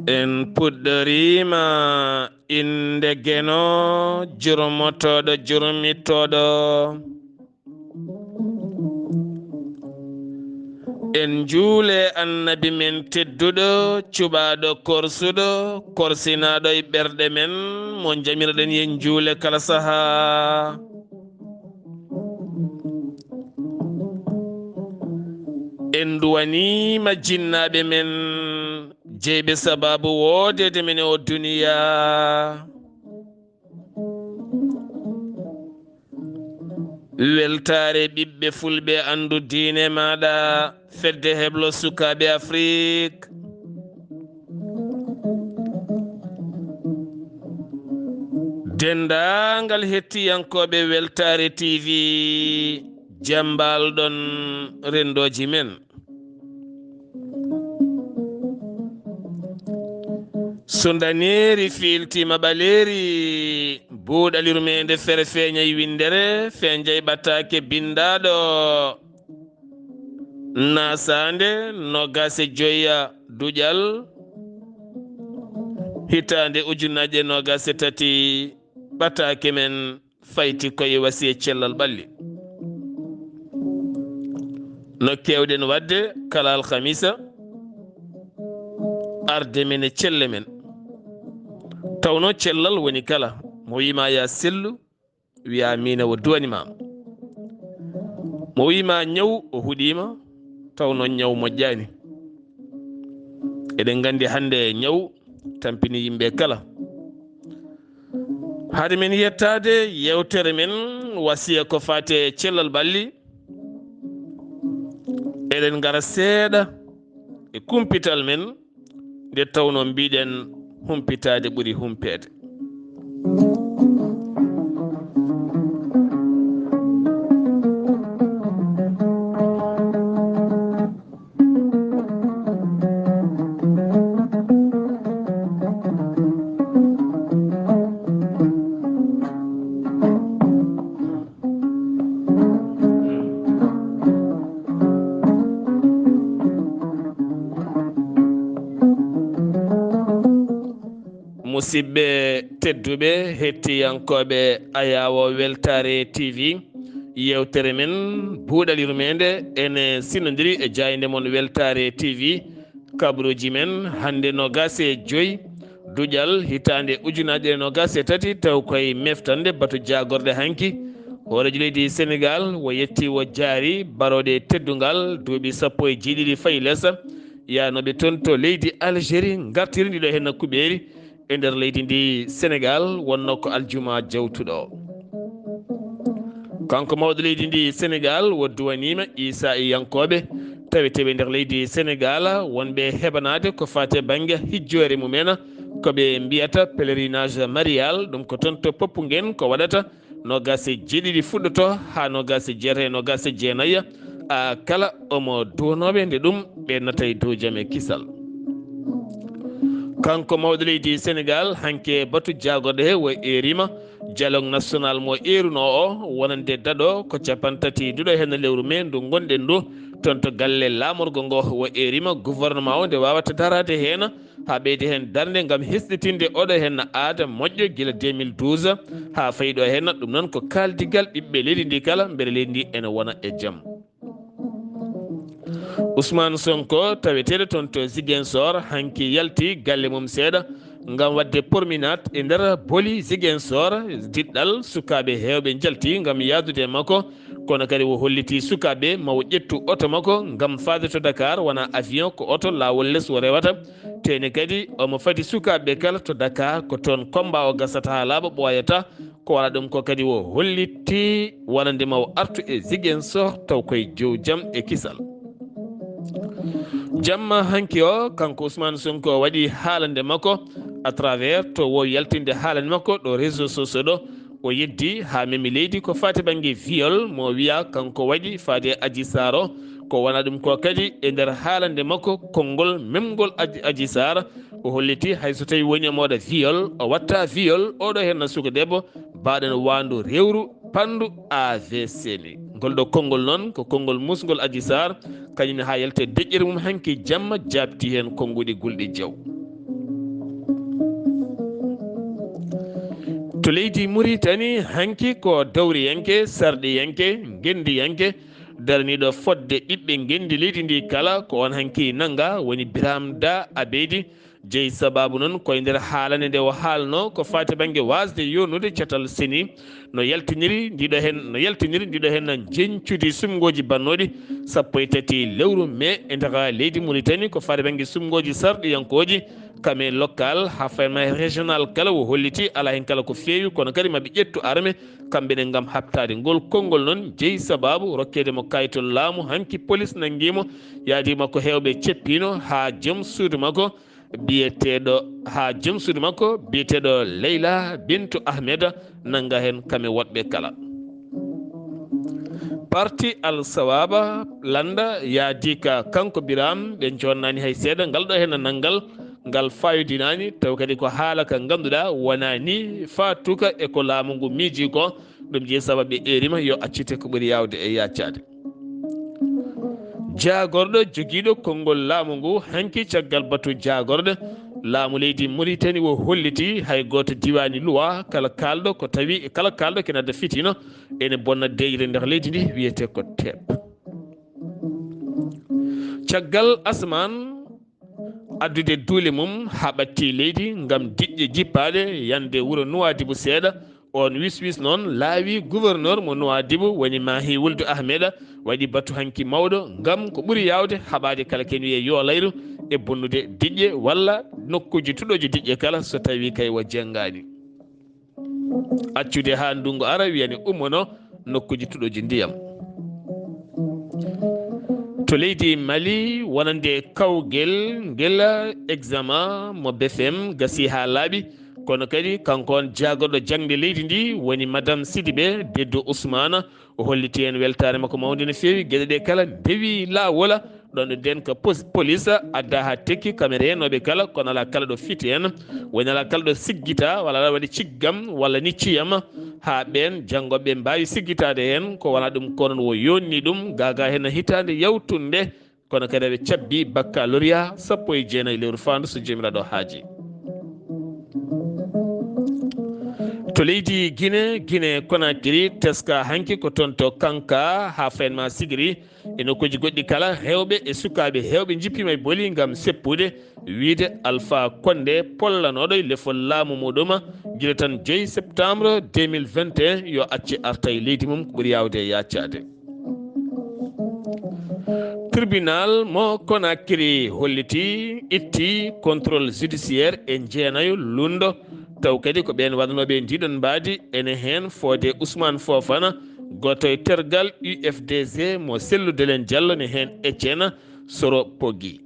en puɗɗorima inde geno jurmotoɗo jurmitoɗo en juule annabi men tedduɗo cuɓaɗo korsuɗo korsinaɗo e ɓerɗe men mo jamirɗen yen juule kala saha en duwanima jinnaɓe men jeyɓe sababu wodede men e o duniya weltare ɓiɓɓe fulɓe andu diine maɗa fedde heblo sukaɓe afrique dendagal hettiyankoɓe weltare tv jambalɗon rendoji men so daneri filtima ɓaleri buuɗal yurmeende fere feeñay windere feñjay ɓataake bindaɗo naasaande nogase joya duujal hitande ujunnaje nogase tati ɓataake men fayti koye wasiye cellal ɓalli no kewɗen wadde kala alhamisa arde men e celle men tawno cellal woni kala mo wima ya sellu wiya mina wo duwanima mo wima ñaw o huɗima tawno ñaw moƴƴani eɗen gandi hande ñaw tampini yimɓe kala haade men yettade yewtere men wasiya ko fate cellal ɓalli eɗen gara seeɗa e kumpital men nde tawno mbiɗen humpitade ɓuuri humpede musidɓe tedduɓe hettiyankoɓe ayawo weltare tv yewtere men buuɗal yurmede ene sinodiri e jayde moon weltare tv kabruji men hande nogase joyyi duujal hitande ujunaje nogase tati taw koye meftande batu jagorde hanki horejo leydi sénégal wo yetti wo jaari baroɗe teddugal duuɓi sappo e jeeɗiɗi fayi lessa yanoɓe toon to leydi algérie gartiri ndiɗo hen nokkuɓeeri e nder leydi ndi sénégal wonno ko aljuma jawtuɗo kanko mawɗo leydi ndi sénégal wo duwanima issa e yankoɓe taweteɓe nder leydi sénégal wonɓe heɓanade ko fate banggue hijjore mumen koɓe mbiyata pèlerinage marial ɗum ko toon to Popenguene ko waɗata nogase jeeɗiɗi fuɗɗoto ha nogase jeetati nogase jeenayya kala omo duwanoɓe nde ɗum ɓe nata e dow jaam e kisal kanko mawɗo leydi sénégal hanke batu jagorde he wo erima dialogue national mo eruno o wonande daɗo ko capantati duɗo hen lewru mai ndu gonɗen ndu toon to galle lamorgo ngo wo erima gouvernement o nde wawata darade hen ha ɓeyde hen darde gam hesɗitinde oɗo hen aada moƴƴo guila 2012 ha fayiɗo hen ɗum noon ko kaldigal ɓiɓɓe leydi ndi kala beele leydi ndi ene wona e jaam Ousmane Sonko taweteɗo toon to Ziguinchor hanki yalti galle mum seeɗa gam wadde promenade e nder booli Ziguinchor diɗɗal sukaɓe hewɓe jalti gam yadude makko kono kadi o holliti sukaɓe mawo ƴettu oto makko gam fade to Dakar wona avion ko oto lawol less o rewata teni kadi omo fadi sukaɓe kala to Dakar ko toon comba o gasata ha laaɓa ɓoyata ko wala ɗum ko kadi o holliti wonande mawo artu e Ziguinchor taw koye jow jaam e kisal jamma hanki o kanko Ousmane Sonko waɗi haalande makko à travers to wo yaltinde haalande makko ɗo réseau sociaux ɗo o yeddi ha memi leydi ko fati banggue viol mo wiya kanko waɗi faade Adji Saar o ko wona ɗum ko kadi e nder haalande makko konngol memgol Adji Saar o holliti hayso tawi woni e moɗa viol o watta viol oɗo henna suka debbo baɗen wandu rewru pandu AVC ni ngol ɗo konngol noon ko konngol musgol Adji Saar kañum ha yalte deƴƴere mum hanki jamma jabti hen konnguɗi gulɗi jaw to leydi Mauritanie hanki ko dawriyanke sarɗiyanke gendiyanke darniɗo fodde ɓiɓɓe gendi leydi ndi kala ko on hanki nanga woni Biram Da Abedi jeyi sababu noon koye nder haalande nde o haalno ko fati banggue wasde yonnude cetal seni no yaltiniri ndiɗo hen jencude sumgoji bannoɗi 13 lewru mai e nder leydi Mauritanie ko fati banggue sumgoji sarɗiyankoji kame local ha fayma régional kala o holliti ala hen kala ko feewi kono kadi maɓe ƴettu arme kamɓene gam habtade ngol konngol noon jeeyi sababu rokkede mo kayitol laamu hanki police nanguimo yaadima ko hewɓe ceppino ha joom suudu makko biyeteɗo Leyla Bintu Ahmeda nanga hen kame woɗɓe kala parti Al Sawaba landa yaadi ka kanko Biram ɓe jonnani hay seeɗa ngal ɗo hen nanggal ngal fayodinani taw kadi ko haala ka ganduɗa wona ni fatuka e ko laamu ngu miiji ko ɗum jeeyi sababu ɓe erima yo accite ko ɓuuri yawde e yaccade jagorɗo joguiɗo konngol laamu ngu hanki caggal batu jagorɗo laamu leydi Mauritanie wo holliti hay goto diwani loi kala kalɗo kene adda fitino ene bonna deyre nder leydi ndi wiyete ko teɓ caggal asman addude duule mum ha ɓatti leydi gam diƴƴe jippade yande wuuro Nouadhibou seeɗa on wis noon laawi gouverneur mo Nouadhibou woni Mahi Wuldu Ahmeda waɗi batu hanki mawɗo gam ko ɓuuri yawde haɓade kala ken wiye yo layru e bonnude diƴƴe walla nokkuji tuɗoji diƴƴe kala so tawi kay wo jenggani accude ha ndungu ara wiyani ummono nokkuji tuɗoji ndiyam to leydi Mali wonande kawguel ngel examen mo BFM gasi ha laaɓi kono kadi kanko on jagorɗo jangde leydi ndi woni madame Sidibé Deddo Ousmana o holliti hen weltare makko mawde no fewi gueɗe ɗe kala dewi lawola ɗon ɗo den ko police adda ha tekki kamere henoɓe kala kono ala kala ɗo fiti hen woni ala kala ɗo siggita walla ala waɗi ciggam walla ni ciyam ha ɓen janggoɓe mbawi siggitade hen ko wona ɗum kono wo yonni ɗum gaga hen hitande yawtunde kono kadi ɓe cabbi baccalauréat 19 lewru fandu so jomiraɗo haaji to leydi Guinée Conakry teska hanki ko toon to kanka ha faynma sigiri e nokkuji goɗɗi kala hewɓe e sukaɓe hewɓe jippima e booli gam seppude wiide Alpha Condé pollanoɗo e lefol laamu muɗum guila tan 2 septembre 2021 yo acce arta e leydi mum ko ɓuuri yawde e yaccade tribunal mo Conakry holliti itti contrôle judiciaire e jeenayo lundo taw kadi ko ɓen waɗanoɓe ndiɗon mbaadi ene hen fode Ousmane Fofana goto e tergal UFDG mo selludelen Diallo ne hen Etienne Soro Pogui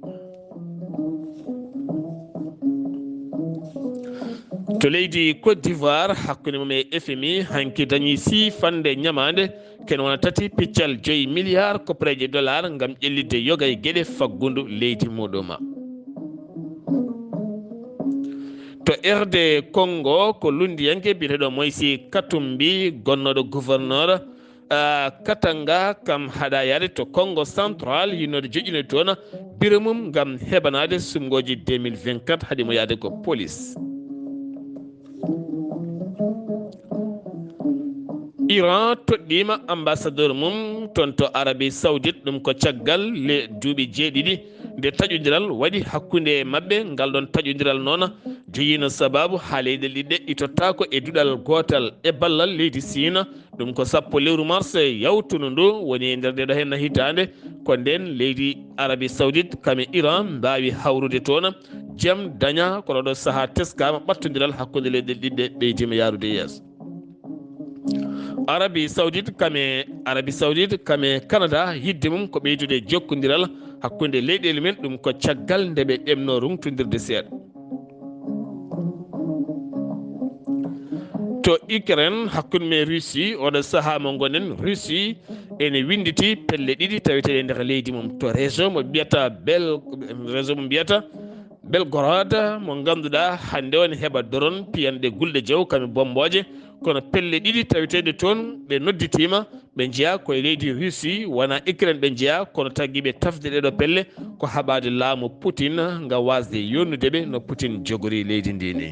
to leydi Côte d'Ivoire hakkude mum e FMI hanki dañi fande ñamade ken wona tati piccal 5 milliards kopreje dollar gam ƴellidde yoga e gueɗe faggudu leydi muɗuma to RD Congo ko lundiyanke biyeteɗo Moïse Katumbi gonnoɗo gouverneur Katanga kam haɗa yaade to Congo central yinnode joƴƴino toon biro mum gam heɓanade sumgoji 2024 haɗimo yaade ko police Iran toɗɗima ambassadeur mum toon to Arabie Saoudite ɗum ko caggal le duuɓi 7 nde taƴodiral waɗi hakkude mabɓe ngal ɗon taƴodiral noon joyino sababu ha leyɗel ɗiɗɗe itottako e duɗal gotal e ballal leydi Sina ɗum ko 10 lewru mars yawtuno ndu woni e nder ɗeɗo hen hitande ko nden leydi Arabie Saoudite kame Iran mbawi hawrude toon jaam daña kono ɗo saaha teskama ɓattodiral hakkude leyɗel ɗiɗɗe ɓeydima yarude yeeso Arabie Saoudite kame Canada yidde mum ko ɓeydude jokkodiral hakkude leyɗele men ɗum ko caggal nde ɓe ɗemno rumtodirde seeɗa to Ukraine hakkude men Russie oɗo saaha mo gonen Russie ene winditi pelle ɗiɗi taweteɗe nder leydi mum to région mo mbiyata Belgorod mo ganduɗa hande on heɓa doron piyanɗe gulɗe jaw kame bomboje kono pelle ɗiɗi taweteɗe toon ɓe nodditima ɓe jeeya koye leydi Russie wona Ukraine ɓe jeeya kono tagguiɓe tafde ɗeɗo pelle ko haɓade laamu Poutine ngam wasde yonnudeɓe no Poutine jogori leydi ndi ni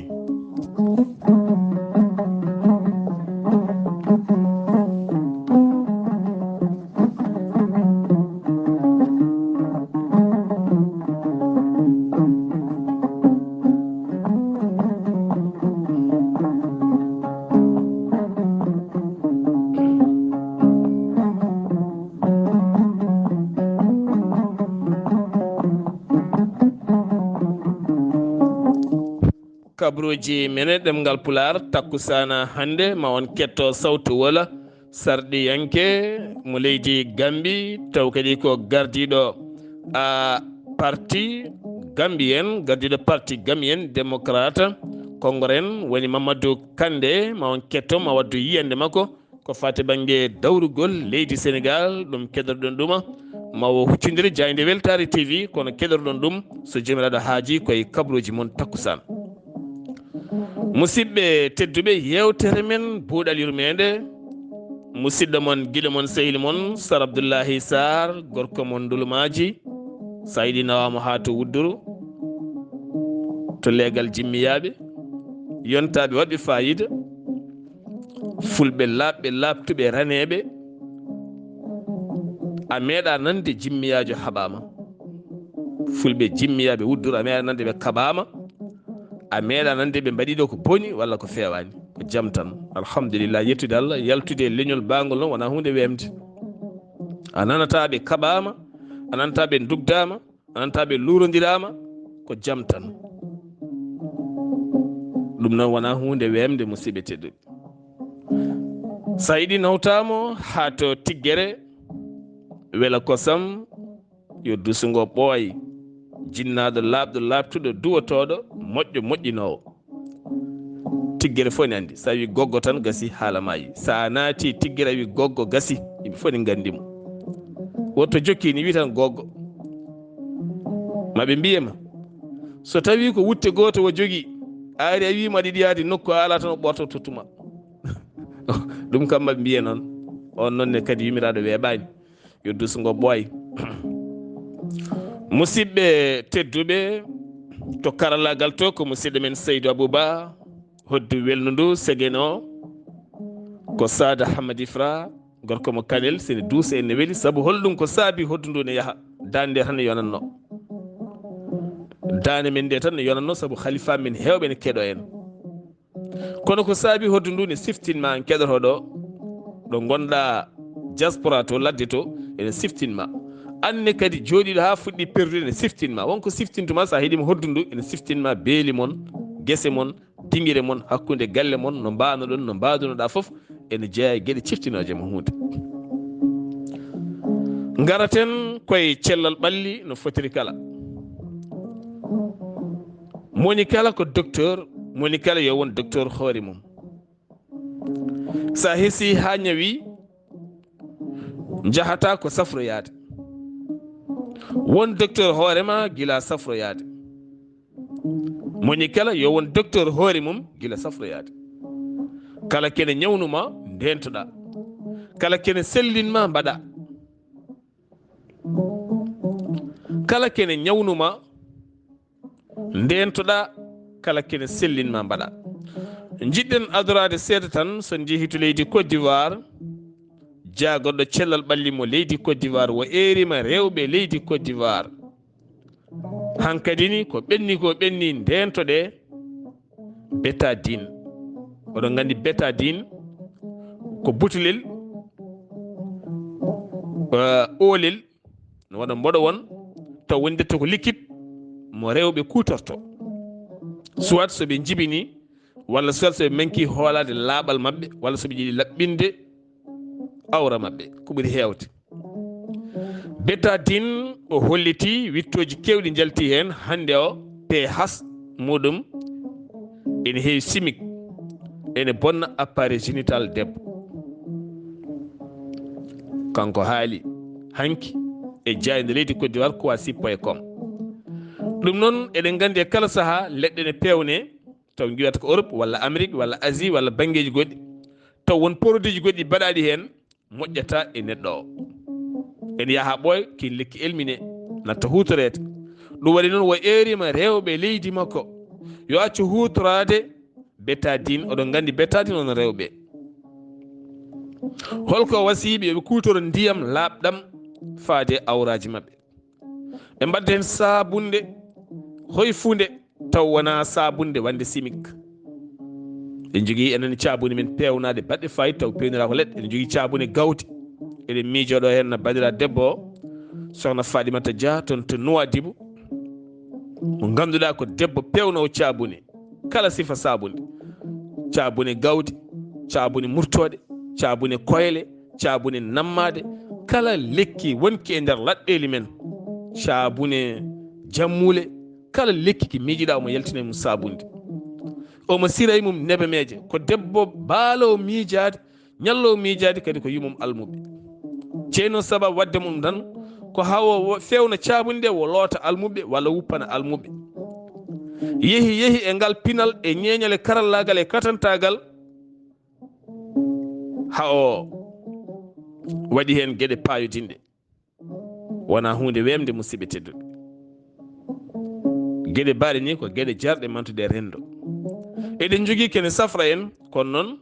kabruji mene ɗemgal pular takkusana hande ma on ketto sawtawol sarɗiyanke mo leydi Gambi taw kadi ko gardiɗo parti gambien gardiɗo parti gambien démocrate kongoren woni Mamadou Kandé ma on ketto ma waddu yiyande makko ko fati banggue dawrugol leydi Sénégal ɗum keɗorɗon ɗuma ma o huccodiri Jayde Weltare TV kono keɗorɗon ɗum so jomiraɗo haaji koye kabruji moon takkusan. musidɓe tedduɓe yewtere men buuɗal yurmeende musidɗo moon guiɗo moon sehili moon Sar Abdullaahi Saar gorko moon ndulumaji sa yiɗi nawama ha to wudduru to leegal jimmiyaɓe yontaɓe waɗɓe fayida fulɓe laaɓɓe laaɓtuɓe raneɓe a meeɗa nande jimmiyajo haɓama fulɓe jimmiyaɓe wudduru a meeɗa nande ɓe kaɓama a meeɗa nande ɓe mbaɗiɗo ko boni walla ko fewani ko jaam tan alhamdulillah yettude Allah yaltude leñol bagol noon wona hunde wemde a nanata ɓe kaɓama a nanata ɓe dugdama a nanata ɓe lurodirama ko jaam tan ɗum noon wona hunde wemde musidɓe tedduɓe sa yiɗi nawtamo ha to tiggere wela kosam yo dusugo ɓooy jinnaɗo laaɓɗo laaɓtuɗo duwotoɗo moƴƴo moƴƴinowo tiggere fof ne andi sa wi goggo tan gasi haala mayi sa naati tiggere a wi goggo gasi yimɓe fof ne gandimo wotto jokki ni wi tan goggo maɓe mbiyema so tawi ko wutte goto wo jogui ari a wima aɗa yiɗi yaade nokku ala tan o ɓorto tottuma ɗum kam maɓe mbiye noon on nonne kadi yumiraɗo weeɓani yo dusugo ɓooy musidɓe tedduɓe to karallagal to ko musidɗo men Seydou Abouba hoddu welnu ndu segene o ko Sada Hamadi Fra gorko mo Kanel sene duusa enne weeli saabu holɗum ko saabi hoddu ndu ne yaaha dande nde tan ne yonanno dande men nde tan ne yonanno saabu halifa men hewɓe ne keɗo en kono ko saabi hoddu ndu ne siftinma an keɗotoɗo ɗo gonɗa diaspora to ladde to ene siftinma anne kadi jooɗiɗo ha fuɗɗi perdude ne siftinma wonko siftintuma sa heeɗima hoddu ndu ene siftinma beeli moon guese moon dinguire moon hakkude galle moon no mbanoɗon no mbadunoɗa foof ene jeeya gueɗe ciftinoje mo hunde garaten koye cellal ɓalli no fotiri kala moni kala ko docteur moni kala yo won docteur hoore mum sa heesi ha ñawi jahata ko safroyade won docteur hoorema gila safroyade moni kala yo won docteur hoore mum gila safroyade kala kene ñawnuma ndentoɗa kala kene sellinma mbaɗa kala kene ñawnuma ndentoɗa kala kene sellinma mbaɗa jiɗɗen adorade seeɗa tan so jeehi to leydi Côte d'Ivoire jaagoɗɗo cellal ɓalli mo leydi Côte d'Ivoire wo erima rewɓe leydi Côte d'Ivoire hankadini ko ɓenni ndentoɗe bétadine oɗon gandi bétadine ko butulel oolel no waɗa mboɗo won taw wondetta ko liquide mo rewɓe kutorto soit soɓe jibini walla soit soɓe manki hoolade laaɓal mabɓe walla soɓe jiiɗi laɓɓinde awra mabɓe ko ɓuri heewde bétadine o holliti wittoji kewɗi jalti hen hande o pH muɗum ene heewi chimique ene bonna appareil génital debbo kanko haali hanki e jayde leydi Côte d'Ivoire Kouassi.com ɗum noon eɗen gandi e kala saaha leɗɗe ne pewne taw jiwata ko Europe walla Amérique walla Asie walla banggueji goɗɗi taw won produit ji goɗɗi mbaɗaɗi hen moƴƴata e neɗɗo o ene yaaha ɓooya kin lekki elmine natta hutorede ɗum waɗi noon wo erima rewɓe leydi makko yo accu hutorade bétadine oɗon gandi bétadine on rewɓe holko wasiɓe yoɓe kutoro ndiyam laaɓɗam faade awraji mabɓe ɓe mbadda hen sabunde hoyfunde taw wona sabunde wande chimique en jogui enen cabuni men pewnade baɗɗe fayida taw pewnira ko leɗɗe en jogui cabune gawti eɗen miijoɗo hen no bandira debbo o sokhna Fadimata Dia toon to Nouadhibou mo ganduɗa ko debbo pewnowo cabune kala sifa sabunde, caabune gawde, caabune murtode, caabune koyle, caabune nammade, kala lekki wonki e nder laɗɗeli men, caabune jammule, kala lekki ki miijiɗa omo yaltina mum sabunde, omo siray mum nebe meeje, ko debbo baalowo miijade, ñallowo miijade, kadi ko yimum almuɓe. ceeno sababu wadde mum tan ko hawo fewna caabunde wo loota almuɓe walla wuppana almuɓe. yehi e ngal pinal e ñeeñal e karallagal e katantagal ha o waɗi hen gueɗe payodinɗe, wona hunde wemde musidɓe tedduɓe. gueɗe mbaɗe ni ko gueɗe jarɗe mantude e rendo. eɗen jogui kene safra en, kono noon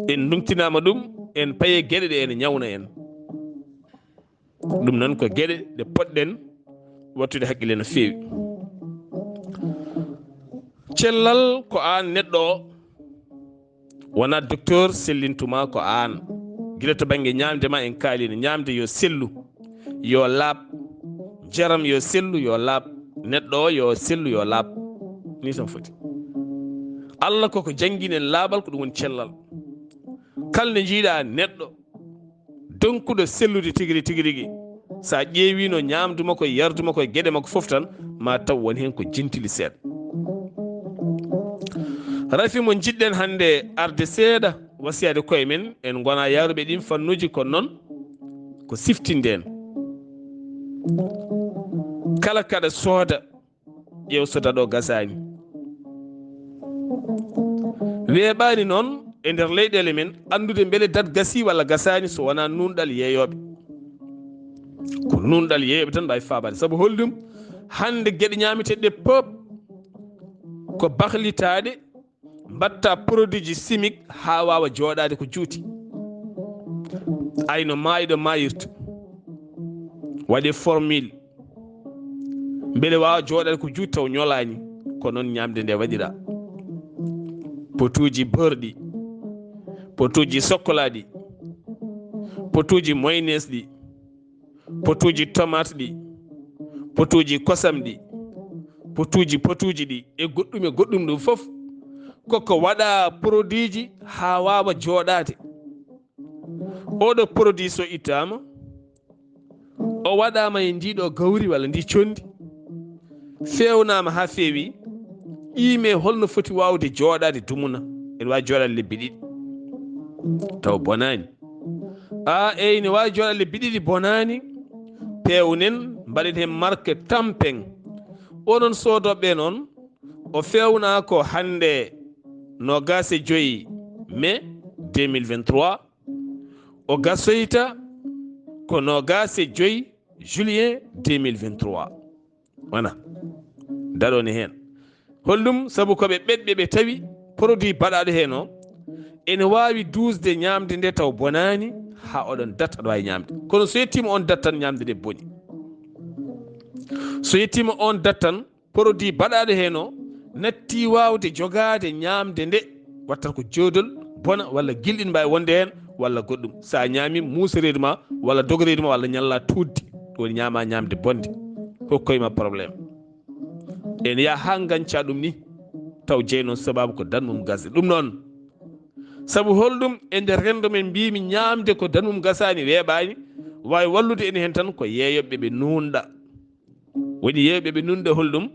en ndungtinama ɗum, en paye gueɗe ɗe ene ñawna en. ɗum noon ko gueɗe ɗe poɗɗen wattude haqqille no fewi. cellal ko an neɗɗo o, wona docteur sellintuma, ko an. guila to banggue ñamde ma en kaalino, ñamde yo sellu, yo laaɓ, jaram yo sellu, yo laaɓ, neɗɗo o yo sellu, yo laaɓ, ni tan foti. Allah koko jangguinen laaɓal ko ɗum woni cellal. kalnde jiiɗa neɗɗo donkuɗo sellude tigui rigui, sa ƴeewino ñamdu makko e yardu makko e gueɗe makko foof tan ma taw woni hen ko jintili seeɗa. rafi mo jiɗɗen hande arde seeɗa wasiyade koye men, en gona yaruɓe ɗin fannuji, kono noon ko siftinden. kala kaɗa sooda ƴeew so daɗo gasani. weeɓani noon e nder leyɗele men andude beele dat gasi walla gasani, so wona nunɗal yeeyoɓe. ko nunɗal yeeyoɓe tan mbawi faabade, saabu hollum hande gueɗe ñamiteɗe pop ko bahlitaɗe, mbatta produit ji chimique ha wawa jooɗade ko juuti. ayno maayiɗo mayirta waɗe formule beele wawa jooɗade ko juuti taw ñolani, ko noon ñamde nde waɗira. potuji beurre ɗi, potuji chocolat ɗi, potuji mayonnaise ɗi, potuji tomate ɗi, potuji kosam ɗi, potuji ɗi e goɗɗum ɗum foof koko waɗa produit ji ha wawa jooɗade. oɗo produit so ittama o waɗama e ndiɗo gawri walla ndi condi, fewnama ha fewi, qiime holno foti wawde jooɗade dumuna, ene wawi jooɗade lebbi ɗiɗi taw bonani. eyyi ne wawi jooɗade lebbi ɗiɗi bonani, pewnen mbaɗen hen marque tampen. onon sodoɓe noon o fewna ko hande 25 mai 2023, o gasoyta ko 25 juillet 2023. wona daɗone hen hollum, saabu koɓe ɓeɗɓe ɓe tawi produit baɗaɗo hen o ene wawi dusde ñamde nde taw bonani ha oɗon dat aɗa wawi ñamde. kono so yettima on dat tan ñamde nde boni. so yettima on dat tan produit baɗaɗo hen o natti wawde jogade ñamde nde, wattat ko joodol bona walla guilɗin mbawi wonde hen walla goɗɗum. sa ñami musaredu ma walla dogoredu ma walla ñalla tudde, ɗum woni ñama ñamde bonde, hokkoyma probléme. en yaha ha ganca ɗum ni taw jeynon sababu ko danmum gasde. ɗum noon saabu holɗum e nder rendo men mbimi ñamde ko danmum gasani weeɓani, wawi wallude en hen tan ko yeeyoɓe ɓe nunɗa. woni yeeyoɓe ɓe nunɗa holɗum,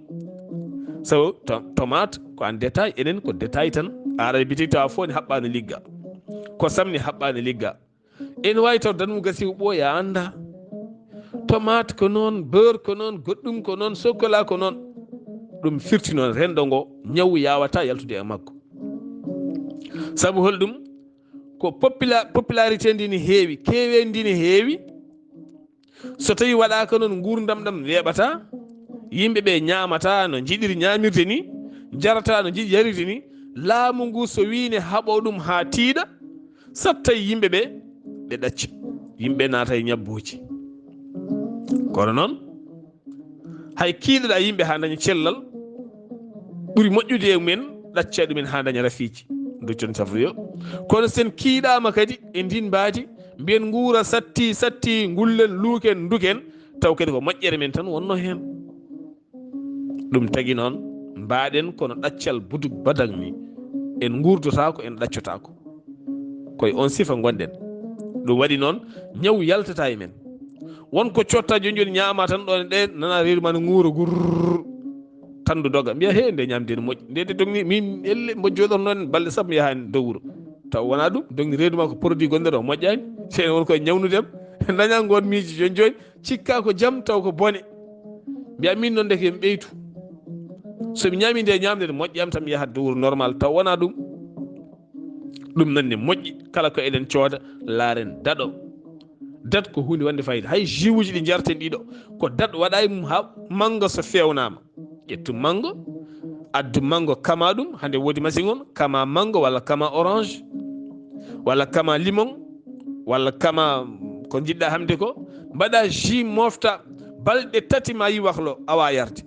sabu tomate ko en détail, enen ko détail tan. aɗa bitik tawa fof ne haɓɓano ligga, ko samni haɓɓano ligga. en wawi taw danmum gasi ɓooya anda, tomate ko noon, beurre ko noon, goɗɗum ko noon, chocolat ko noon. ɗum firti noon rendo ngo ñawu yawata yaltude e makko. saabu holɗum ko popularité ndi ne heewi, kewe ndi ne heewi. so tawi waɗaka noon gurdam ɗam weeɓata, yimɓeɓe ñamata no jiɗiri ñamirde ni, jarata no jiɗi yarirde ni. laamu ngu so wine haɓo ɗum ha tiiɗa, sattay yimɓeɓe ɓe ɗacca, yimɓe naata e ñabbuji. kono noon hay kiiɗoɗa yimɓe ha daña cellal ɓuuri moƴƴude e mumen ɗacca ɗumen ha daña rafiji duccon safroyo. kono sen kiiɗama kadi e ndin mbaadi mbiyen guura satti gullen luuken duken, taw kadi ko moƴƴere men tan wonno hen. ɗum tagi noon mbaɗen kono ɗaccal buduk badag ni en gurdotako en ɗaccotako koye on sifa gonɗen. ɗum waɗi noon ñaw yaltata e men wonko cotta joni joni ñaama tan ɗon ɗe nana reedu ma no guura gurr tandu doga mbiya he nde ñamde no moƴƴi nde de dogni min elle mbo joɗor noon balɗe sappo mi yahani dow wuuro taw wona ɗum dogni reedu ma ko produit gonɗo o moƴƴani sene won koye ñawnudem daña gon miiji joni joni cikka ko jaam taw ko bone mbiya min noon deke mi ɓeytu somi ñaami nde ñamde nde moƴƴam tan mi yahat dow wuuro normal taw wona ɗum. ɗum noon ne moƴƴi kala ko eɗen cooda laaren daɗo dat ko hunde wonde fayida hay jus uji ɗi jarten ɗiɗo ko dat waɗa mum ha mango so fewnama ƴettu mango addu mango kama ɗum hande woodi machine on kama mango walla kama orange walla kama limon walla kama ko jiɗɗa hamde ko mbaɗa jus mofta balɗe 3 ma yi wahlo awa yarde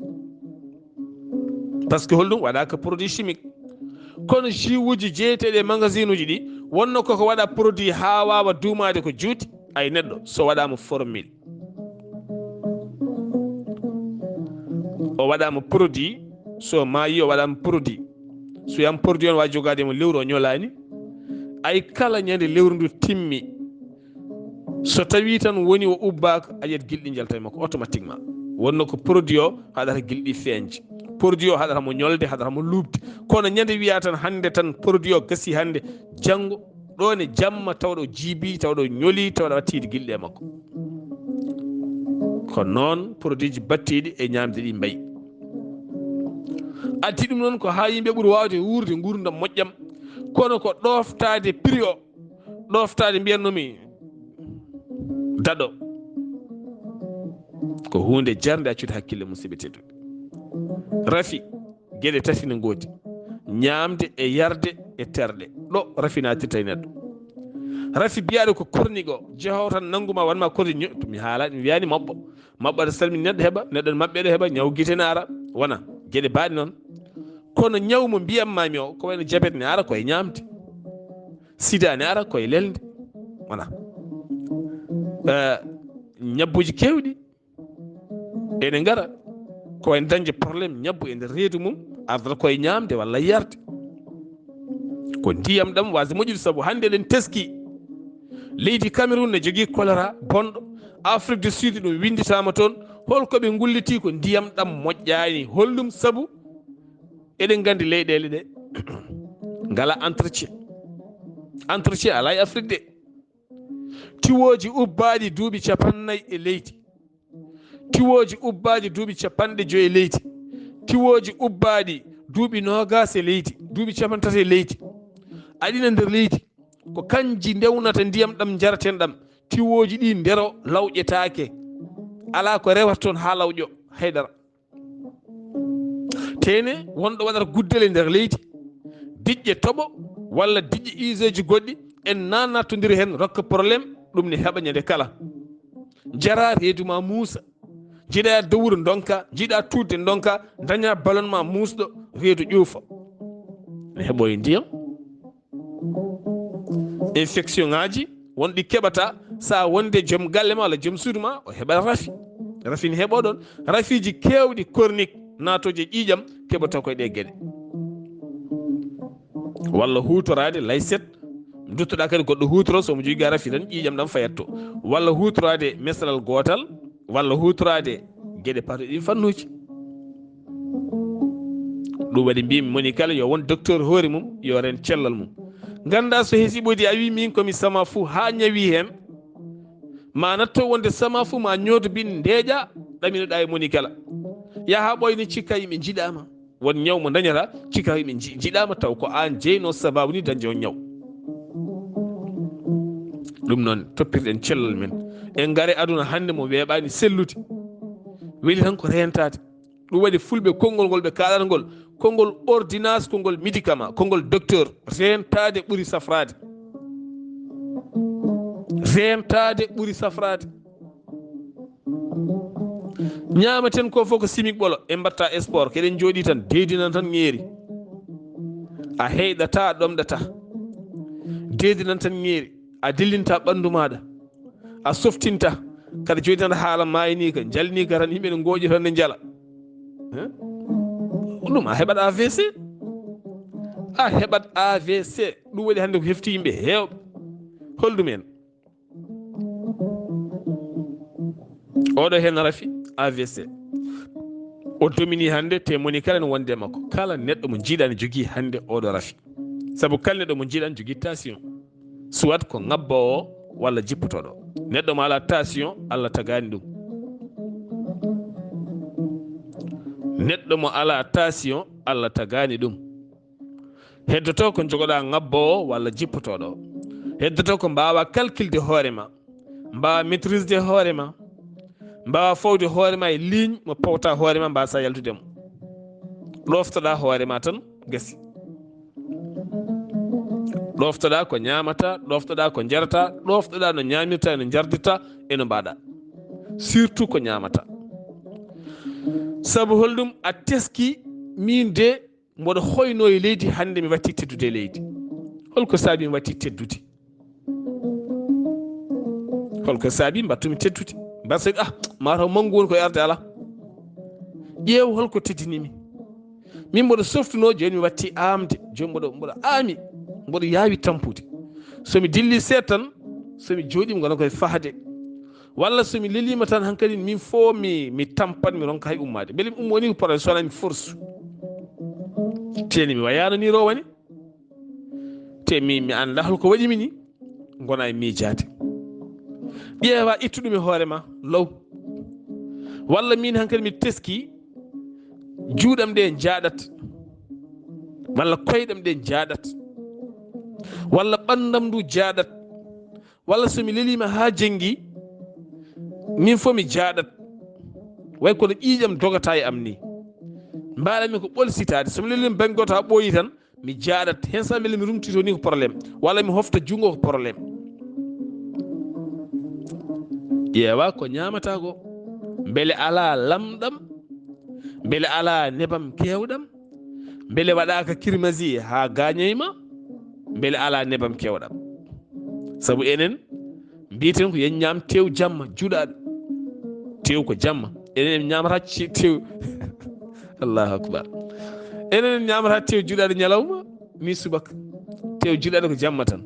par ce que holɗum waɗaka produit chimique kono jus uji jeeteɗe magasin uji ɗi wonno koko waɗa produit ha wawa duumade ko juuti ay neɗɗo so waɗama formule o waɗama produit so mayi o waɗama produit so yam produit on wawi jogademo lewru o ñolani ay kala ñande lewru ndu timmi so tawi tan woni o ubbaka ayiyat guilɗi jalta makko automatiquement wonno ko produit o haɗata guilɗi feeñde produit o haɗata mo ñolde haɗata mo lubde kono ñande wiya tan hande tan produit o gasi hande janggo ɗon e jamma tawɗo jiibi tawɗo ñoli tawɗo wattide guilɗi e makko ko noon produit ji battiɗi e ñamde ɗi mbayi addi ɗum noon ko ha yimɓe ɓuuri wawde wurde gurdam moƴƴam kono ko ɗoftade prix o ɗoftade mbiyannomi daɗo ko hunde jarde accude hakkille musidɓe tedduɓe rafi gueɗe tati ne goodi ñamde e yarde e terɗe ɗo rafinatirta e neɗɗo rafi biyaɗo ko kornigo jeehowo tan nangguma wanma korni mi haalaɗi mi wiyani mabɓo mabɓata salmini neɗɗo heeɓa neɗɗo mabɓeɗo heeɓa ñaw guite ne ara wona gueɗe baɗi noon kono ñaw mo mbiyammami o ko wayno jabet ne ara koye ñamde sida ne ara koye lelde wona ñabbuji kewɗi ene gara ko wayno dañde probléme ñabbu e nder reedu mum ardata koye ñamde walla yarde ko ndiyam ɗam wasde moƴƴude saabu hande eɗen teski leydi Cameroun ne jogui choléra bonɗo Afrique du Sud ɗum winditama toon holkoɓe gulliti ko ndiyam ɗam moƴƴani hollum saabu eɗen gandi leyɗele ɗe ngala entretien ala e Afrique de tiwoji ubbaɗi duuɓi 40 e leydi tiwoji ubbaɗi duuɓi 50 e leydi tiwoji ubbaɗi duuɓi 20 e leydi duuɓi 3 e leydi aɗina nder leydi ko kanji ndewnata ndiyam ɗam jaraten ɗam tiwoji ɗi ndero lawƴetake ala ko rewata toon ha lawƴo haydara tene wonɗo waɗata guddel e nder leydi diƴƴe toɓo walla diƴƴe useji goɗɗi en nannattodiri hen rokka probléme ɗum ne heɓa ñande kala jara reedu ma muusa jiɗa dowru donka jiɗa tudde donka daña ballonnement musɗo reedu ƴuufa ne heɓoye ndiyam infection ngaji wonɗi keɓata sa wonde joom galle ma walla joom suudu ma o heɓat rafi ne heɓo ɗon rafiji kewɗi cornique natoje ƴiƴam keɓata koye ɗe gueɗe walla hutorade layset duttoɗa kadi goɗɗo hutoro somo jogui rafi tan ƴiƴam ɗam fayatto walla hutorade mesral gotal walla hutorade gueɗe patoɗi fannuji ɗum waɗi mbimi moni kala yo won docteur hoore mum yo ren cellal mum ganda so heesi ɓoodi a wi min komi sama fou ha ñawi hen ma natto wonde sama fou ma ñoodo bin ndeeƴa ɗaminoɗa e moni kala yaha ɓoyni cikka yimɓe jiɗama won ñaw mo dañata cikka yimɓe jiɗama taw ko an jeyno sababu ni dañde on ñaw ɗum noon toppirɗen cellal men en gaare aduna hande mo weeɓani sellude weeli tan ko rentade ɗum waɗi fulɓe konngol ngol ɓe kalata ngol konngol ordonnance konngol médicament konngol docteur rentade ɓuuri safrade ñamaten ko fof ko chimique ɓolo en mbatta sport keɗen jooɗi tan deedinan tan ñeeri a heyɗata a ɗomɗata deedinan tan ñeeri a dillinta ɓandu maɗa a softinta kada jooɗi tan haala mayini ka jalni ka tan yimɓe ne gooƴi tan ne jala ɗum a heɓat AVC a heɓat AVC ɗum waɗi hannde ko hefti yimɓe heewɓe holɗumen oɗo hen rafi AVC o domini hannde te moni kala ne wonde makko kala neɗɗo mo jiiɗa ne jogii hannde oɗo rafi sabu kala neɗɗo mo jiiɗa ne jogii tension soit ko ngabbowo walla jippotoɗo neɗɗo mo ala tension Allah tagani ɗum neɗɗo mo ala tension Allah tagani ɗum heddoto ko jogoɗa ngabbowo walla jippotoɗo heddoto ko mbawa calculde hoorema mbawa maîtrisede hoorema mbawa fawde hoorema e ligne mo pawta hoorema mbasa yaltudemo ɗoftoɗa hoorema tan gasi ɗoftoɗa ko ñamata ɗoftoɗa ko jarata ɗoftoɗa no ñamirta no jardirta eno mbaɗa surtout ko ñamata sabu holɗum a teski min de mboɗo hoyno e leydi hannde mi watti teddude e leydi holko saabi mi watti teddude holko saabi mbattumi teddude mbaɗa mataw manggu woni ko arde ala ƴeew holko teddinimi min mboɗo softuno joni mi watti amde joni mboɗo aami mboɗo yaawi tampude somi dilli seeɗa tan somi jooɗima gona koye fahde walla somi lelima tan hankkadi min fo mi tampat mi ronka hay ummade beele mi ummoni ko probléme so wona mi force teni mi wayano ni rowani te mi anda holko waɗimi ni gona e miijade ƴeewa ittu ɗum e hoorema law walla min hankkadi mi teski juuɗam ɗe jaaɗat walla koyɗam ɗe jaaɗat walla ɓandam ndu jaaɗat walla somi lelima ha jenggi min fo mi jaaɗat way kono ƴiiƴam dogata e am ni mbaɗami ko ɓolsitade somi lelima banggue goto ha ɓooyi tan mi jaaɗat hen sa beele mi rumtito ni ko probléme walla mi hofta junngo ko probléme ƴeewa ko ñamata ko beele ala lamɗam beele ala nebam kewɗam beele waɗaka kirmasi ha gañoyma beele ala nebam kewɗam saabu enen mbiten ko yen ñam tew jamma juɗaɗo tew ko jamma enen en ñamata tew allahu akbar enen en ñamata tew juɗaɗo ñalawma ni subaka tew juɗaɗo ko jamma tan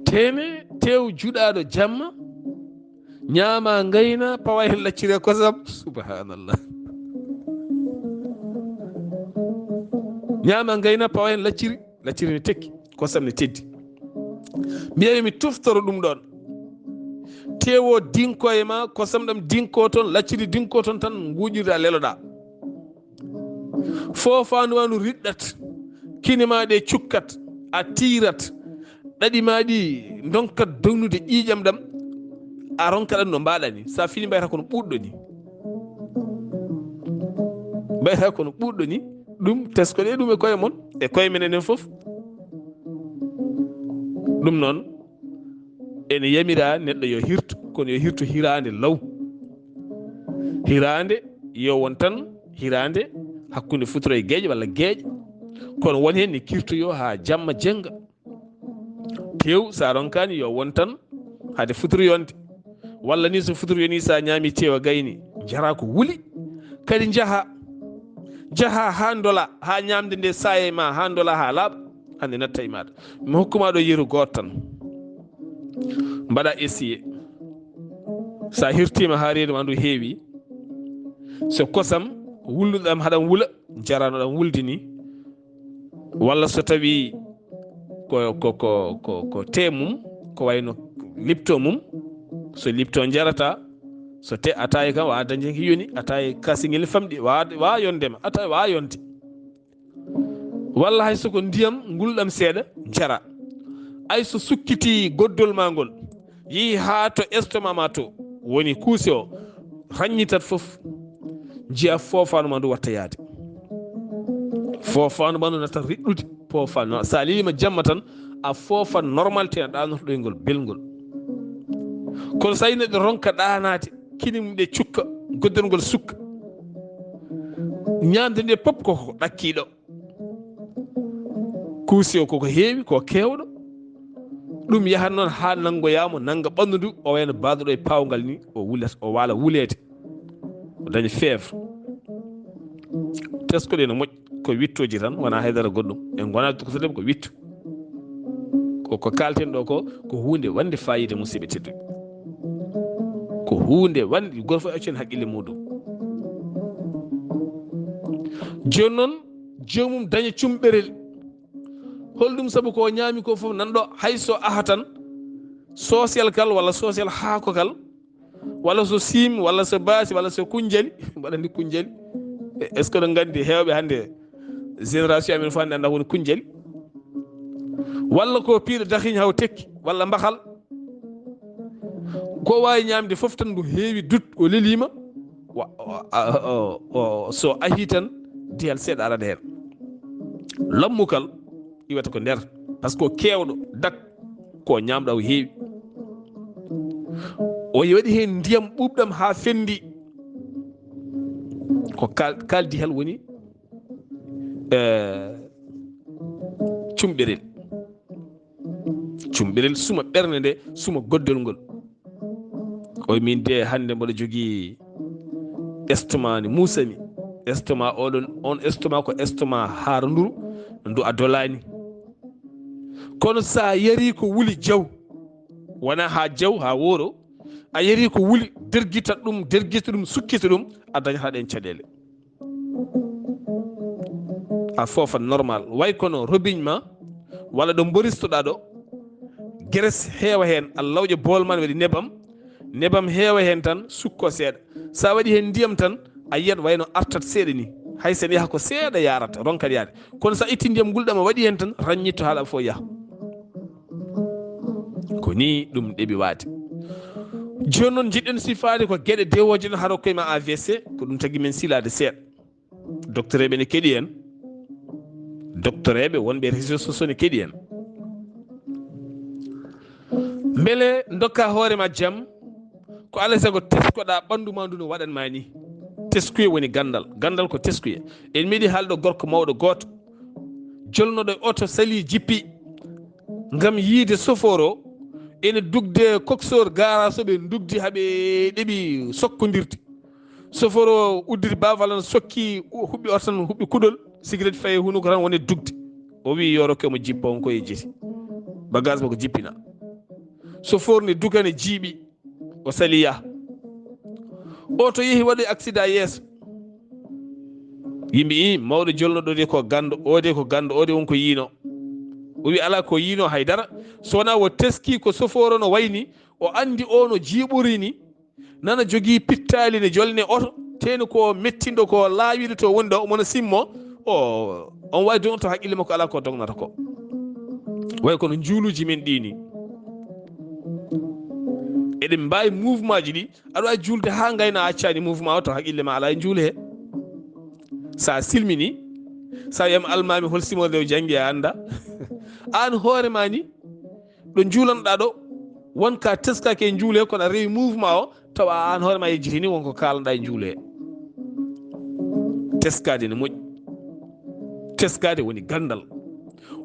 tene tew juɗaɗo jamma ñaama gayna pawa hen laccire kosam subhanallah ñaama gayna pawa hen lacciri ne tekki kosam ne teddi mbiyawi mi tuftoro ɗum ɗon tewo dinko e ma kosam ɗam dinko toon lacciri dinko toon tan guuƴirɗa leloɗa fofanduwanu riɗɗat kine ma ɗe cukkat a tirat ɗaɗi ma ɗi donkat dognude ƴiiƴam ɗam a ronkaɗan no mbaɗani sa fini mbayata kono ɓuɗɗo ni mbayata kono ɓuɗɗo ni ɗum teskoɗe ɗum e koye mon e koye men enen foof ɗum noon ene yamira neɗɗo yo hirtu kono yo hirtu hirande law hirande yo won tan hirande hakkude futuro e gueƴe walla gueƴe kono won hen ne kirtoyo ha jamma jenga tew sa ronkani yo won tan hade futuro yonde walla ni so futuro yoni sa ñaami tewa gayni jara ko wuli kadi jaha ha dola ha ñamde nde saye ma ha dola ha laaɓa hande natta e maɗa mi hokkuma ɗo yeru goto tan mbaɗa essayé sa hirtima ha reedu ma ndu heewi so kosam wulluɗam haɗam wula jaranoɗam wulde ni walla so tawi ko te mum ko wayno lipto mum so lipto jarata so te ataye kam wawa dañde ko yoni ataye kasiŋel famɗi wawa yondema ataye wawa yonde walla hay soko ndiyam ngulɗam seeɗa jara ay so sukkiti goddol ma ngol yeehi ha to estomac ma to woni kuuse o raññitat foof jiya fofanu ma ndu watta yaade fofanu ma ndu natta riɗɗude fofanu sa lilima jamma tan a foofa normal te ɗanoto ɗoygol belgol kono so tawi neɗɗo ronka ɗanade kini mum ɗe cukka goddolngol sukka ñamde nde pop koko ɗakkiɗo kuusi o koko heewi ko kewɗo ɗum yahat noon ha nanggoyamo nangga ɓandu ndu o wayno baduɗo e pawgal ni o wulet o waala wulede o daña feevre teskoɗe no moƴƴi ko wittoji tan wona haydara goɗɗum en gonani tokosoɗeɓe ko wittu ko kalten ɗo ko hunde wande fayida musidɓe tedduɓe ko hunde wande goto fof accen haqqille muɗum joni noon jomum daña cumɓerel holɗum saabu ko ñaami ko fof nanɗo hayso aha tan social kal walla social haako kal walla so sim walla so baasi walla so kunjali mbaɗandi kunjali est ce que ɗo gandi hewɓe hannde génération amen fof hannde anda woni kunjali walla ko piiɗo dahiñ haw tekki walla mbahal ko wawi ñamde fof tan ndu heewi dut o lelima so ahi tan diyal seeɗa arada hen lammukal iwata ko nder par ce que ko kewɗo dak ko ñamɗa o heewi o waɗi hen ndiyam ɓuɓɗam ha fendi ko kaldi hel woni cumɓerel suma ɓernde nde suma goddol ngol o min de hande mboɗo jogui estomac ne musami estomac oɗon on estomac ko estomac harnduru ndu a dolani kono sa yari ko wuli jaw wona ha jaw ha wooro a yari ko wuli dergita ɗum sukkita ɗum a dañata ɗen caɗele a foofa normal way kono robigne ma walla ɗo boristoɗa ɗo gueres heewa hen a lawƴa bolma ne waɗi nebam heewa hen tan sukko seeɗa sa waɗi hen ndiyam tan a yiyat wayno artat seeɗa ni hay sen yaha ko seeɗa yarata ronkat yaade kono sa itti ndiyam gulɗam a waɗi hen tan raññitto haala fof yaha ko ni ɗum ɗeɓi waade joni noon jiɗɗen sifaade ko gueɗe dewoje ɗon haɗo koyema AVC ko ɗum tagui men silade seeɗa docteur eɓe ne keeɗi en docteur eɓe wonɓe réseau sociaux ne keeɗi en beele dokka hoorema jaam ko alay saago teskoɗa ɓandu ma ndu no waɗanma ni teskuye woni gandal ko teskuye en miiɗi haalɗo gorko mawɗo goto jolnoɗo e oto sali jippi gam yiide chauffeur o ene dugde coxeur garage ɓe dugdi haaɓe ɗeeɓi sokkodirde chauffeur o udditi bavalana sokki huɓɓi oto tan huɓɓi kuɗol cigarette fayi hunuko tan woni dugde o wi yo rokke omo jippa on koye jeeti bagage mo ko jippina chauffeur ne dugane jiiɓi o sali yaha o to yeehi waɗi accident yeeso yimɓe i mawɗo jolnoɗo de ko gando ode wonko yiino o wi ala ko yiino haydara so wona wo teski ko chauffeur o no wayni o andi o no jiiɓori ni nana jogui pittali ne jolne oto teno ko mettindo ko laawiɗo to woni ɗo omono simmo on wawi don to haqqille makko ala ko dognata ko way kono juuluji men ɗini eɗen mbawi mouvement ji ɗi aɗa wawi julde ha gayna accani mouvement o to haqqille ma ala e juule he sa silmini sa wiyama almami hol simode janggi a anda an hoorema ni ɗo juulanoɗa ɗo wonka teskaki e juule kono a rewi mouvement o tawa an hoorema yejjitini wonko kalanoɗa e juule he teskade ne moƴƴi teskade woni gandal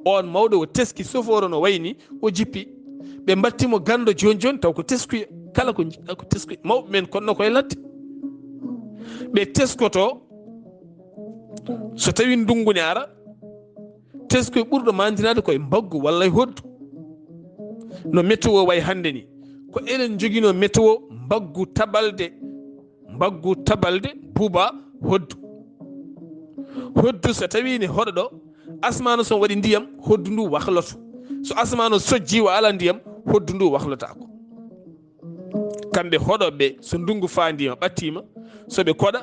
on mawɗo o teski chauffeur no wayni o jippi ɓe battimo gando joni taw ko teskuya kala ko jiɗɗa ko teskuya mawɓe men konno koye ladde ɓe teskoto so tawi ndungu ne ara teskoye ɓurɗo mandinade koye mbaggu walla e hoddu no météo way hande ni ko eɗen joguino météo mbaggu tabalde buuba hoddu so tawi ne hoɗo ɗo asmanu son waɗi ndiyam hoddu ndu wahloto so asmanu sojji o ala ndiyam hoddu ndu wahlotako kamɓe hoɗoɓe so ndungu fandima ɓattima soɓe koɗa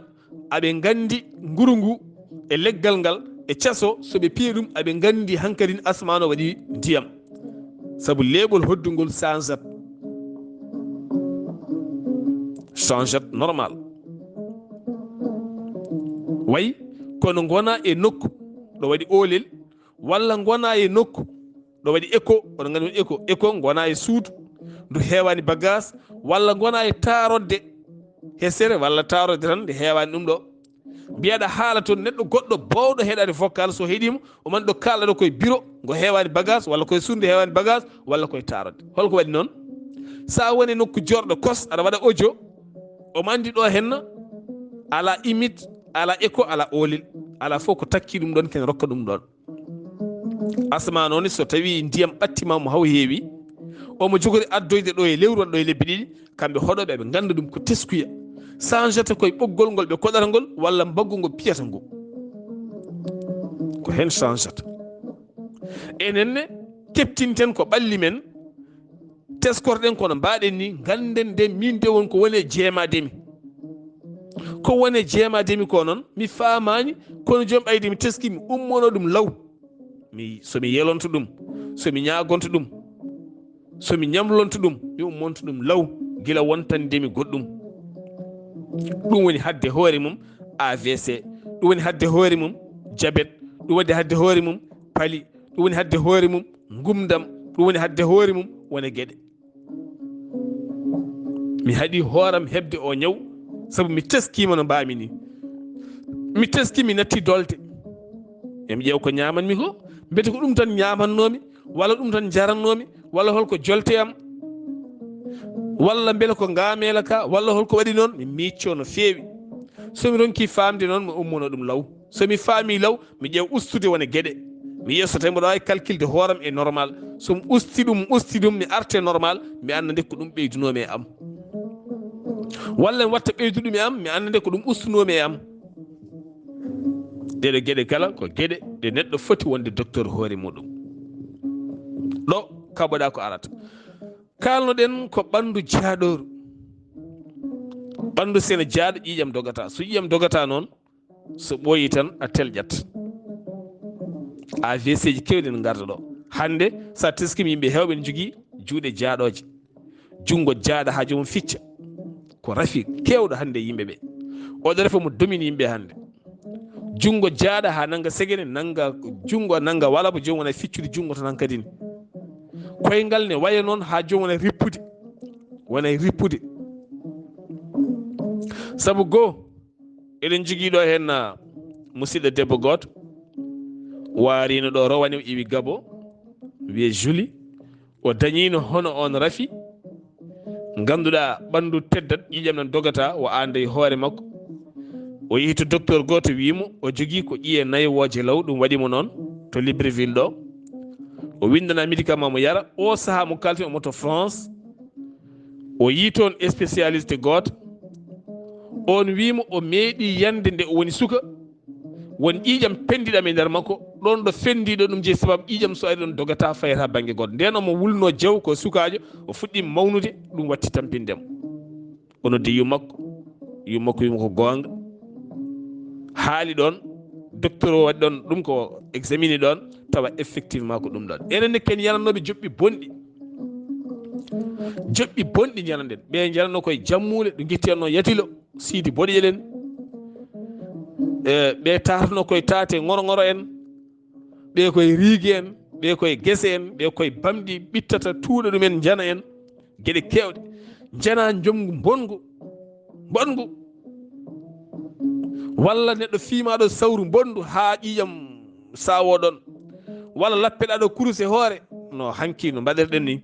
aɓe gandi nguru ngu e leggal ngal e caso soɓe piye ɗum aɓe gandi hankkadin asmanu waɗi ndiyam saabu leɓol hoddugol changeat normal way kono gona e nokku ɗo waɗi olel walla gona e nokku ɗo waɗi éco oɗo gandi éco gona e suudu ndu hewani bagage walla gona e tarodde hesere walla tarodde tan nde hewani ɗum ɗo mbiyaɗa haala toon neɗɗo goɗɗo bawɗo heɗade vocal so heeɗima o man ɗo kalɗo koye bureau ngo hewani bagage walla koye suudu hewani bagage walla koye tarodde holko waɗi noon sa woni nokku jorɗo kos aɗa waɗa audio omo andi ɗo henna ala imite ala éco ala olel ala fof ko takki ɗum ɗon ken rokka ɗum ɗon. Asma noon so tawi ndiyam ɓattima mo haw heewi omo jogori addoyde ɗo e lewru ɗo e lebbi ɗiɗi, kamɓe hoɗoɓe ɓe ganda ɗum ko teskuya changeata koye ɓoggol ngol ɓe koɗata ngol walla mbaggu ngo piyata ngu ko hen changeata. Enenne keptinten ko ɓalli men teskorɗen kono mbaɗen ni ganden de min de won ko woni e jeemademi, ko woni e jeemademi ko noon mi famani kono joni ɓayde mi teski mi ummono ɗum law, somi yelonto ɗum, somi ñagonto ɗum, somi ñamlonto ɗum, mi ummonto ɗum law gila wontandemi goɗɗum. ɗum woni hadde hoore mum AVC, ɗum woni hadde hoore mum diabète, ɗum woni hadde hoore mum pali, ɗum woni hadde hoore mum gumdam, ɗum woni hadde hoore mum wona gueɗe. mi haɗi hooram heɓde o ñaw sabu mi teskima no mbami ni, mi teski mi natti dolde, emi ƴeew ko ñamanmi ko mbete ko ɗum tan ñamannomi walla ɗum tan jarannomi walla holko jolte am walla beele ko ngamela ka walla holko waɗi noon, mi micco no feewi. somi ronki famde noon mi ummono ɗum law, somi faami law mi ƴeew ustude wona gueɗe, mi yiya so tawi mboɗo wawi calculde hooram e normal, somi usti ɗum mi arte normal, mi anda nde ko ɗum ɓeydunomi e am, walla mi watta ɓeydu ɗum e am mi anda nde ko ɗum ustunomi e am. ɗeɗo gueɗe kala ko gueɗe ɗe neɗɗo foti wonde docteur hoore muɗum. ɗo kaɓoɗa ko arata. kalnoɗen ko ɓandu jaaɗoru. ɓandu sene jaaɗo ƴiƴam dogata, so ƴiƴam dogata noon so ɓooyi tan a telƴat. AVC ji kewɗi ne garda ɗo hande. sa teskimi yimɓe hewɓe ne jogui juuɗe jaaɗoje, junggo jaaɗa ha jomum ficca, ko rafi kewɗo hande yimɓeɓe. oɗo refa mo domini yimɓe hande. junggo jaaɗa ha nanga segene, nanga junggo nanga wala bo jomum wona ficcude junggo tan hankkadi ni. koyngal ne waya noon ha jomum wona rippude. sabu goo eɗen jogui ɗo hen musidɗo debbo goto warino ɗo rowane o iwi Gabo, wiye Julie, o dañino hono on rafi ganduɗa ɓandu teddat ƴiƴam nan dogata, o anda e hoore makko. o yehi to docteur goto wimo o jogui ko ƴiye naywoje law, ɗum waɗimo noon to Libreville ɗo. o windana médicament mo yara. o saaha mo kalti omo to France, o yi toon spécialiste goto, on wimo o meeɗi yande nde o woni suka won ƴiƴam pendiɗam e nder makko, ɗon ɗo fendiɗo ɗum je sababu ƴiƴam so ari ɗon dogata fayata banggue goto. nden omo wulno jaw ko sukajo, o fuɗɗi mawnude, ɗum watti tampindemo. o noddi yummakko wimo ko gonga, haali ɗon docteur o waɗi ɗon ɗum ko examine ɗon tawa effectivement ko ɗum ɗon. enenne ken yananoɓe joɓɓi bonɗi jananden, ɓe janano koye jammule ɗo guittenno yatilo Sidi Boɗƴel en, ɓe tatano koye taate ngoro en, ɓe koye riigi en, ɓe koye guese en, ɓe koye bamɗi ɓittata tuuɗa ɗumen jana en gueɗe kewɗe. jana jomgu bongu walla neɗɗo fiimaɗo sawru bondu ha ƴiƴam sawo ɗon, walla lappeɗaɗo kuruse hoore. no hanki no mbaɗirɗen ni,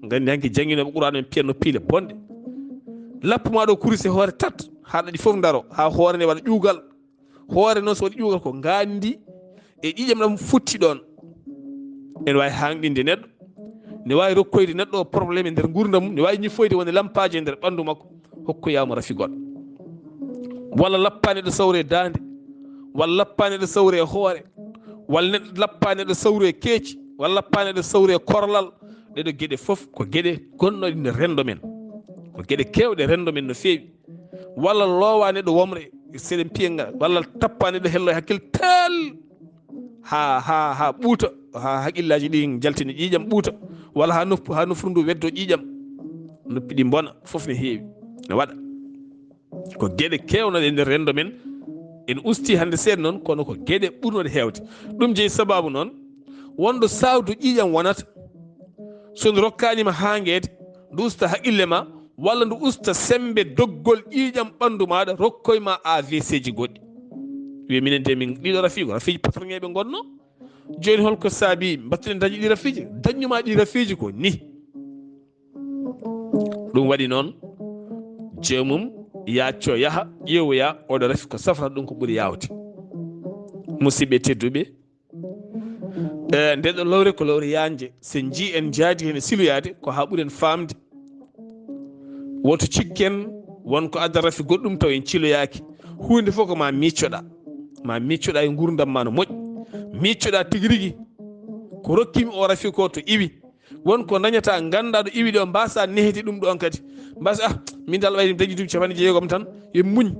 gandi hanki jangguinoɓe Qur'an en piyanno piile bonɗe. lappumaɗo kuruse hoore tat ha ɗaɗi foof daro ha hoore nde waɗa ƴuugal. hoore noon so waɗi ƴuugal ko gandi e ƴiƴam ɗam futti ɗon. ene wawi hanɗinde neɗɗo, ne wawi rokkoyde neɗɗo o probléme e nder gurdam mum, ne wawi ñifoyde wonde lampaji e nder ɓandu makko, hokkoyamo rafi goɗɗo. walla lappaneɗo sawre dande, walla lappaneɗo sawre hoore, walla lappaneɗo sawre keeci, walla lappaneɗo sawre korlal. ɗeɗo gueɗe foof ko gueɗe gonnoɗe no rendo men, ko gueɗe kewɗe rendo men no feewi. walla lowaneɗo womre seɗen piyenga, walla tappaneɗo hello e hakkille tal ha ɓuuta, ha haqqillaji ɗi jaltina ƴiƴam ɓuuta, walla ha nofuru ndu weddo ƴiƴam, noppi ɗi bona, foof ne heewi ne waɗa. ko gueɗe kewnoɗe e nder rendo men. en usti hande seeɗa noon, kono ko gueɗe ɓurnoɗe hewde. ɗum jeeyi sababu noon wonɗo sawdu ƴiƴam wonata so ndu rokkanima hanguede ndu usta haqqille ma, walla ndu usta sembe doggol ƴiƴam ɓandu maɗa, rokkoyma AVC ji goɗɗi. wiya minen de min ɗiɗo rafiji patroŋeɓe gonno. joni holko saabi battuɗen dañi ɗi rafiji? dañuma ɗi rafiji ko ni. ɗum waɗi noon joomum yacco yaha ƴeewoya oɗo rafi ko safrata ɗum ko ɓuuri yawde. musidɓe tedduɓe nde ɗo lowre ko lowre yanje sen ji en jaadi hen siloyade ko ha ɓuuren famde woto cikken wonko adda rafi goɗɗum taw en ciloyaki hunde fof ko ma miccoɗa e gurdam ma no moƴƴi miccoɗa tigui rigui ko rokkimi o rafi ko to iwi wonko dañata ganda ɗo iwi ɗo mbasa neheti ɗum ɗon kadi mbasa min dal wayi dañi duuɓi 60 tan yo muñ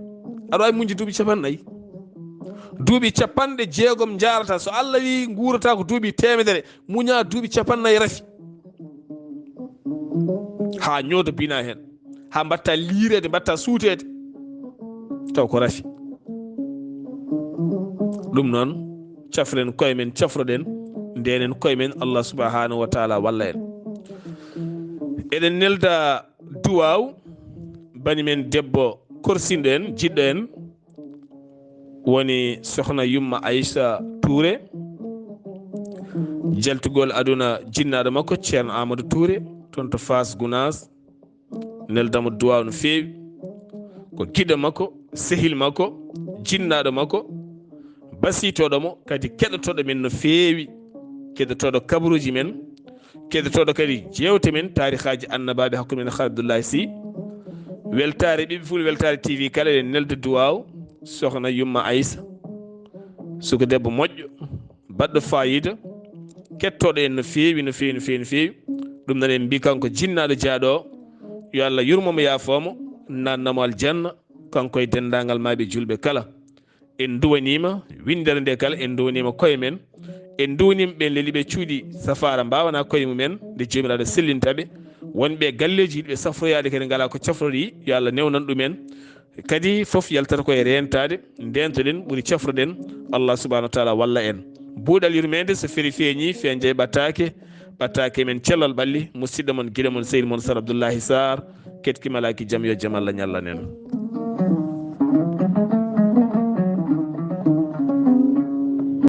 aɗa wawi muñde duuɓi 40 duuɓi 60 jarata so Allah wi guurata ko duuɓi 100 muña duuɓi 40 rafi ha ñoodo bina hen ha mbatta liirede mbatta suutede taw ko rafi ɗum noon cafren koye men cafroɗen ndenen koye men Allah subhanahu wa taala walla en eɗen nelda duwaw bani men debbo korsinɗo en jiɗɗo en woni sohna Yumma Aissa Touré jaltugol aduna jinnaɗo makko ceerno Amadou Touré toon to Fass Gounas neldamo duwaw no feewi ko giɗo makko sehil makko jinnaɗo makko basitoɗomo kadi keɗotoɗo men no feewi keɗotoɗo kabaruji men keɗotoɗo kadi jewte men tarihaji annabaɓe hakkude men Abdullaahi Sy weltare ɓiɓe fulɓe weltare TV kala eɗen nelda duwaw sohna Yumma Aissa suko debbo moƴƴo baɗɗo fayida kettoɗo en no feewi no feewi no feewi no feewi ɗum noon en mbi kanko jinnaɗo jaaɗo yo Allah yurmomo yaafomo nannamo aljanna kanko e dendagal maɓe julɓe kala en duwanima windere nde kala en duwanima koye men en duwanima ɓen leliɓe cuuɗi safara mbawana koye mumen nde jomiraɗo sellintaɓe wonɓe galleji yiɗɓe safroyade kadi ngala ko cafrori yo Allah newnan ɗumen kadi foof yaltata koye rentade ndentoɗen ɓuuri cafroɗen Allah subahanahu wa taala walla en buuɗal yurmede so feeri feeñi fen jeey ɓattake men cellal ɓalli musidɗo mon guiɗo mon seydi mon Sar Abdullaahi Saar ketkimalaki jaam yo jaam Allah ñallanen